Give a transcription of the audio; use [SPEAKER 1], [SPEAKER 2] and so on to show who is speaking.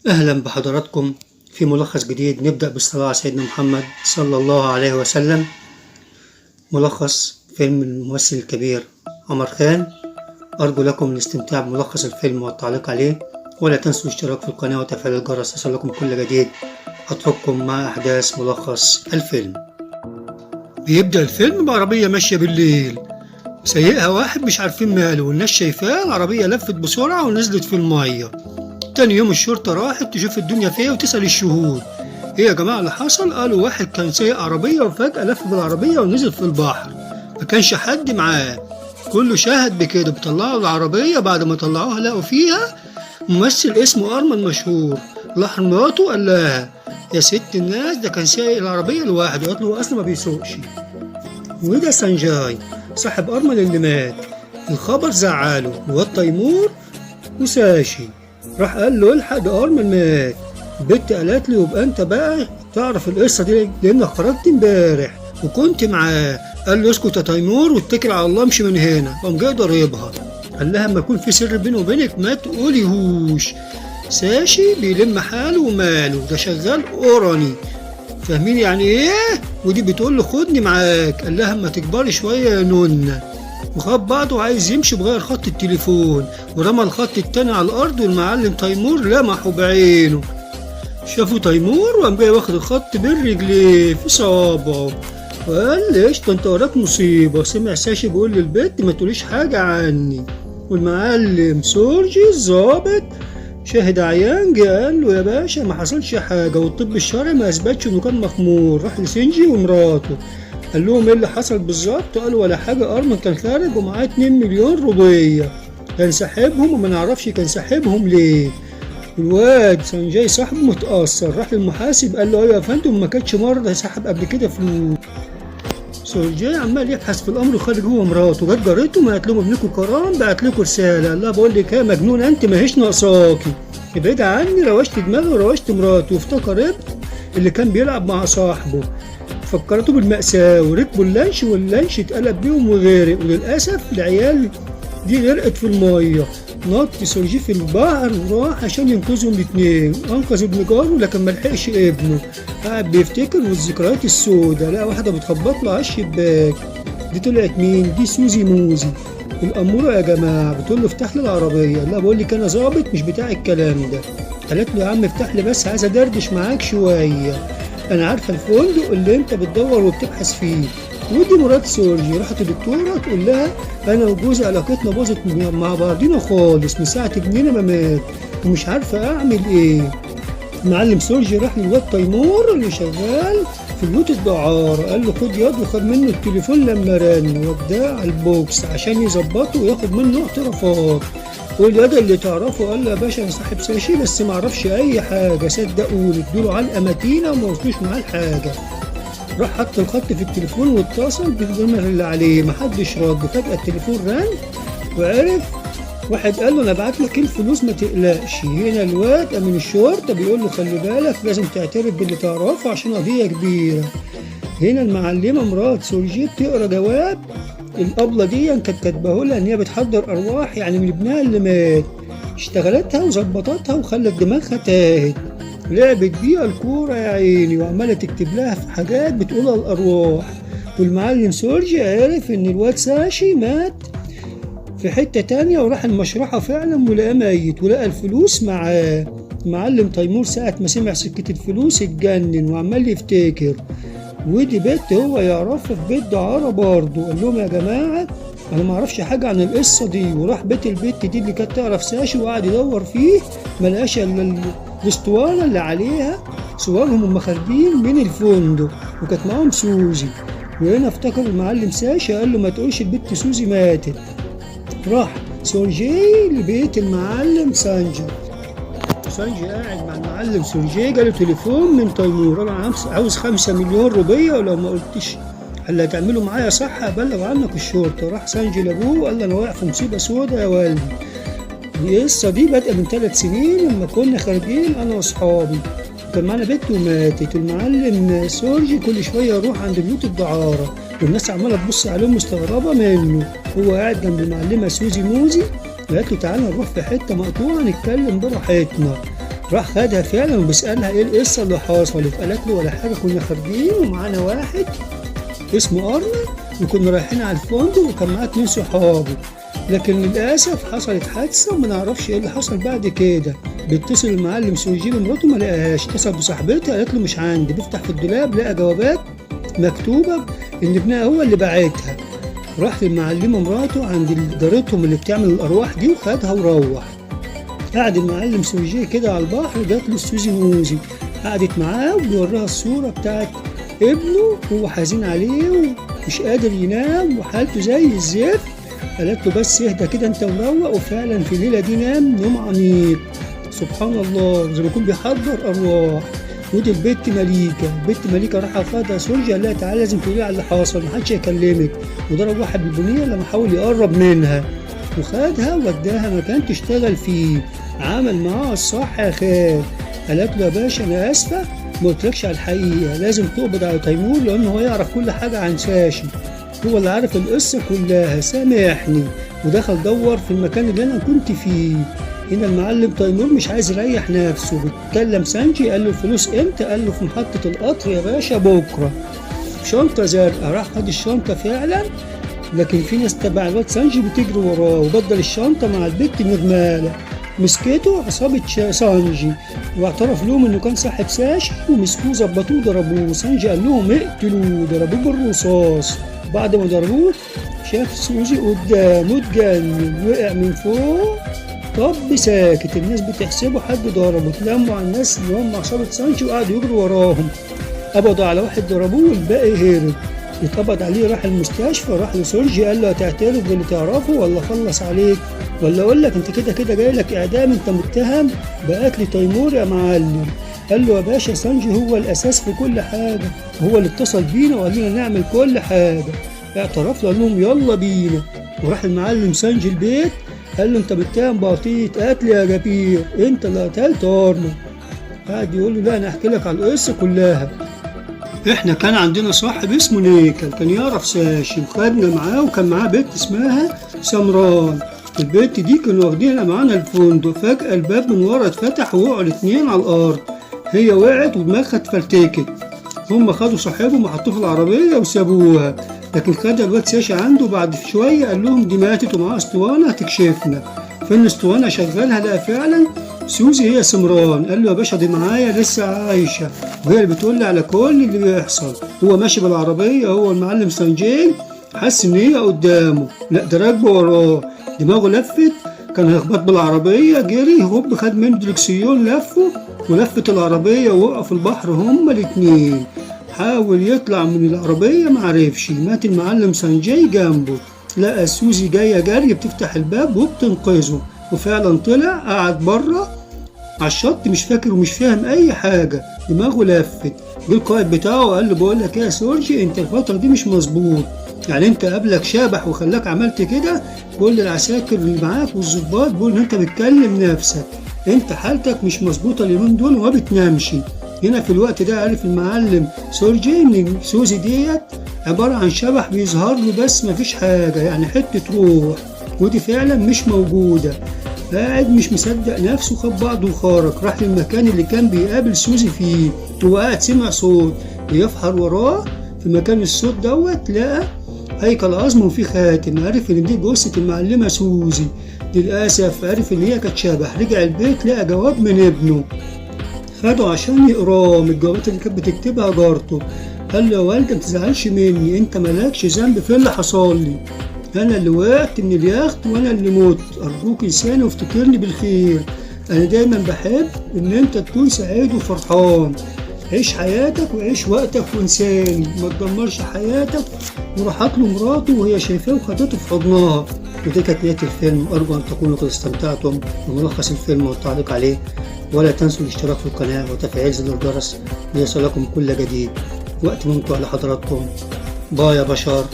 [SPEAKER 1] أهلا بحضراتكم في ملخص جديد. نبدأ بالصلاة على سيدنا محمد صلى الله عليه وسلم. ملخص فيلم الممثل الكبير عمر خان. أرجو لكم الاستمتاع بملخص الفيلم والتعليق عليه، ولا تنسوا الاشتراك في القناة وتفعيل الجرس ليصلكم كل جديد. أترككم مع أحداث ملخص الفيلم. بيبدأ الفيلم بعربية ماشية بالليل، سايقها واحد مش عارفين ماله، والناس شايفاه. العربية لفت بسرعة ونزلت في المية. تاني يوم الشرطة راحت تشوف الدنيا فيها وتسأل الشهود: ايه يا جماعة اللي حصل؟ قالوا واحد كان سايق عربية وفجأة لف بالعربية ونزل في البحر، ما كانش حد معاه. كله شاهد بكده. بيطلعوا العربية، بعد ما طلعوها لقوا فيها ممثل اسمه أرمن مشهور. راح مراته قال لها: يا ست الناس، ده كان سايق العربية لوحده. قالت له: هو أصلا ما بيسوقش. وده سنجاي صاحب أرمن اللي مات. الخبر زعله الواد تيمور وساشي. راح قال له: الحق، ده أرمن مات. البت قالت له: يبقى انت بقى تعرف القصة دي لانك خرجت امبارح وكنت معاه. قال له: اسكت يا تيمور واتكل على الله، امشي من هنا. قام جاي ضاربها. قال لها: اما يكون في سر بيني وبينك ما تقوليهوش. ساشي بيلم حاله وماله، ده شغال اوراني، فاهمين يعني ايه؟ ودي بتقول له: خدني معاك. قال لها: اما تكبري شويه يا نونه. وخد بعضه وعايز يمشي بغير خط التليفون، ورمى الخط التاني على الارض، والمعلم تيمور لمحه بعينه. شافوا تيمور وقام جاي واخد الخط بين رجليه في صوابعه، وقال: ليش ده انت وراك مصيبه. سمع ساشي بيقول للبت: ما تقوليش حاجه عني. والمعلم سورجي الظابط شاهد عيان جه قال له: يا باشا ما حصلش حاجه، والطب الشرعي ما اثبتش انه كان مخمور. راح لسنجي ومراته قال لهم: ايه اللي حصل بالظبط؟ قالوا: ولا حاجه، ارمن كان خارج ومعاه 2 مليون روبيه، كان ساحبهم وما نعرفش كان ساحبهم ليه. الواد سنجاي صاحبه متأثر، راح للمحاسب قال له: ايوه يا فندم، ما كانتش مرة سحب قبل كده فلوس. سنجاي عمال يبحث في الامر وخارج هو ومراته. جت جارته ما قالت لهم: ابنكم كرام بعت لكم رسالة. قال لها: بقول لك ايه يا مجنون انت، ما هيش ناقصاكي، ابعد عني. روشت دماغه وروشت مراته، وافتكر ابن اللي كان بيلعب مع صاحبه. فكرته بالمأساة، وركبوا اللانش واللانش اتقلب بيهم وغرق. وللأسف العيال دي غرقت في المية. نط سورجي في البحر وراح عشان ينقذهم الاتنين. انقذ ابن جاره لكن ملحقش ابنه. قاعد بيفتكر والذكريات السوداء، لقى واحدة بتخبط له على الشباك. دي طلعت مين؟ دي سوزي موزي الأمورة يا جماعة. بتقول له: افتح لي العربية. لا، بقول لك أنا ظابط مش بتاع الكلام ده. قالت له: يا عم افتح لي بس، عايز أدردش معاك شوية. أنا عارفة الفندق اللي أنت بتدور وبتبحث فيه. ودي مرات سورجي. راحت الدكتورة تقول لها: أنا وجوزي علاقتنا باظت مع بعضينا خالص من ساعة ابننا ما مات، ومش عارفة أعمل إيه. معلم سورجي راح للواد تيمور اللي شغال في بيوت الدعارة، قال له: خد ياض، وخد منه التليفون لما رن، وداه على البوكس عشان يظبطه وياخد منه اعترافات. والياد اللي تعرفه قال له: يا باشا انا صاحب ساشي بس ما اعرفش اي حاجه، صدقوني. ادوله علقه متينه وما وصلوش معاه الحاجه. راح حط الخط في التليفون واتصل بالنمر اللي عليه، محدش رد. فجأة التليفون رن وعرف. واحد قال له: انا ابعت لك الفلوس ما تقلقش. هنا الواد امين الشرطه بيقول له: خلي بالك، لازم تعترف باللي تعرفه عشان قضيه كبيره. هنا المعلمه مرات سورجي بتقرا جواب الابله دي كانت كاتباه لها ان هي بتحضر ارواح يعني من ابنها اللي مات. اشتغلتها وظبطتها وخلت دماغها تاهت. لعبت بيها الكورة يا عيني، وعمالة تكتب لها في حاجات بتقولها الأرواح. والمعلم سورجي عرف إن الواد ساشي مات في حتة تانية، وراح المشرحة فعلا ولقاه ميت، ولقى الفلوس معاه. المعلم تيمور ساعة ما سمع سكة الفلوس اتجنن وعمال يفتكر. ودي بيت هو يعرفها في بيت دعارة برضه. قال لهم: يا جماعة أنا معرفش حاجة عن القصة دي. وراح بيت البت دي اللي كانت تعرف ساشي وقعد يدور فيه، ملقاش إلا الاسطوانة اللي عليها صورهم هما خارجين من الفندق، وكانت معاهم سوزي. وهنا افتكر المعلم ساشي قال له: ما تقولش البت سوزي ماتت. راح سورجي لبيت المعلم سانجي قاعد مع المعلم سورجي، جاله تليفون من تيمور: انا عاوز 5 مليون روبيه، ولو ما قلتش اللي هتعمله معايا صح هبلغ عنك الشرطه. راح سانجي لابوه وقال له: انا واقع في مصيبه سودا يا والدي. القصه دي بادئه من 3 سنين لما كنا خارجين انا واصحابي، كان معانا بنت وماتت. المعلم سورجي كل شويه يروح عند بيوت الدعاره، والناس عماله تبص عليهم مستغربه منه. هو قاعد جنب المعلمه سوزي موزي، قالت له: تعالى نروح في حته مقطوعه نتكلم براحتنا. راح خدها فعلا وبيسألها ايه القصة اللي حصلت، قالت له ولا حاجة، كنا خارجين ومعانا واحد اسمه أرمن وكنا رايحين على الفندق وكان معاه 2 صحابه، لكن للأسف حصلت حادثة وما نعرفش ايه اللي حصل بعد كده. بيتصل المعلم سوجي بمراته ما لقاهاش، اتصل بصاحبتها قالت له مش عندي، بيفتح في الدولاب لقى جوابات مكتوبة إن ابنها هو اللي باعتها. راح للمعلمة مراته عند جارتهم اللي بتعمل الأرواح دي وخدها وروح. قعد المعلم سوجي كده على البحر، جات له سوزي موزي قعدت معاه وبيوريها الصورة بتاعت ابنه وهو حزين عليه ومش قادر ينام وحالته زي الزفت. قالت له بس اهدى كده انت وروق، وفعلا في الليلة دي نام نوم عميق. سبحان الله، زي ما يكون بيحضر أرواح. ودي البت مليكة راح خدها سورجي قال لها تعالى لازم تقولي على اللي حصل، محدش هيكلمك، وضرب واحد بالبنية لما حاول يقرب منها، وخدها وداها مكان تشتغل فيه. عمل معاها الصح يا خال. قالت له يا باشا انا اسفة ما قلتلكش على الحقيقة، لازم تقبض على تيمور لأنه هو يعرف كل حاجة عن ساشي، هو اللي عارف القصة كلها، سامحني. ودخل دور في المكان اللي أنا كنت فيه. هنا المعلم تيمور مش عايز يريح نفسه، بيتكلم سانجي قال له الفلوس امتى؟ قال له في محطة القطر يا باشا بكرة. شنطة زرقاء، راح خد الشنطة فعلا، لكن في ناس تبع الواد سانجي بتجري وراه وبدل الشنطة مع البت نرمالة. مسكته عصابة سانجي واعترف لهم انه كان صاحب ساشي، ومسكوه ظبطوه ضربوه. سانجي قال لهم اقتلوه، ضربوه بالرصاص. بعد ما ضربوه شاف سوجي قدامه اتجنن، وقع من فوق. طب ساكت، الناس بتحسبه حد ضربه، اتلموا على الناس اللي هم عصابة سانجي وقعدوا يجروا وراهم. قبضوا على واحد ضربوه والباقي هرب. اتقبض عليه، راح المستشفى، راح لسورجي قال له هتعترف باللي تعرفه ولا اخلص عليك، ولا اقول لك انت كده كده جاي لك اعدام، انت متهم باكل تيمور يا معلم. قال له يا باشا سانجي هو الاساس في كل حاجه، هو اللي اتصل بينا وقال لنا نعمل كل حاجه. اعترف له، قال لهم يلا بينا. وراح المعلم سانجي البيت قال له انت متهم بقضية قتل يا جبير، انت اللي قتلت ارمن. قعد يقول له لا انا احكي لك على القصه كلها. احنا كان عندنا صاحب اسمه نيكل كان يعرف ساشي، وخدنا معاه وكان معاه بنت اسمها سمران. البنت دي كانوا واخدينها معانا الفندق، فجأة الباب من ورا اتفتح ووقعوا الاتنين على الأرض، هي وقعت ودماغها اتفلتكت. هم خدوا صاحبهم وحطوه في العربية وسابوها، لكن خد الواد ساشي عنده بعد شوية قال لهم دي ماتت ومعاها اسطوانة هتكشفنا. فين الاسطوانة شغلها لقى فعلا سوزي هي سمران. قال له يا باشا دي معايا لسه عايشة وهي اللي بتقول لي على كل اللي بيحصل. هو ماشي بالعربية، هو المعلم سانجي حس ان هي قدامه، لا ده راكبه وراه، دماغه لفت، كان هيخبط بالعربية، جري هوب خد منه دركسيون لفه ولفت العربية ووقف في البحر. هما الاتنين حاول يطلع من العربية معرفش، مات المعلم سانجي جنبه، لقى سوزي جاية جري بتفتح الباب وبتنقذه، وفعلا طلع قعد بره على الشط مش فاكر ومش فاهم اي حاجة، دماغه لفت. جه القائد بتاعه قال له بقول لك يا سورجي انت الفترة دي مش مظبوط، يعني انت قبلك شبح وخلاك عملت كده، كل العساكر اللي معاك والظباط بيقول ان انت بتكلم نفسك، انت حالتك مش مظبوطة اليومين دول وما بتنامش. هنا في الوقت ده عرف المعلم سورجي ان سوزي ديت عبارة عن شبح بيظهر له بس مفيش حاجة، يعني حتة روح، ودي فعلا مش موجودة. قاعد مش مصدق نفسه، خد بعضه وخرج، راح للمكان اللي كان بيقابل سوزي فيه. هو قاعد سمع صوت بيفحر وراه، في مكان الصوت دوت لقى هيكل عظم وفيه خاتم، عرف ان دي جثة المعلمة سوزي. للأسف عرف ان هي كانت شبح. رجع البيت لقى جواب من ابنه، خده عشان يقراه من الجوابات اللي كانت بتكتبها جارته. قال له يا والدة متزعلش مني، انت مالكش ذنب في اللي حصل لي، انا اللي وقعت من اليخت وانا اللي مت، ارجوك انساني وافتكرني بالخير، انا دايما بحب ان انت تكون سعيد وفرحان، عيش حياتك وعيش وقتك وانساني، ما تدمرش حياتك. وراحت له مراته وهي شايفاه وخدته في حضنها. ودي كانت نهاية الفيلم، ارجو ان تكونوا قد استمتعتم بملخص الفيلم والتعليق عليه، ولا تنسوا الاشتراك في القناة وتفعيل زر الجرس ليصلكم كل جديد. وقت ممتع لحضراتكم، باي يا بشر.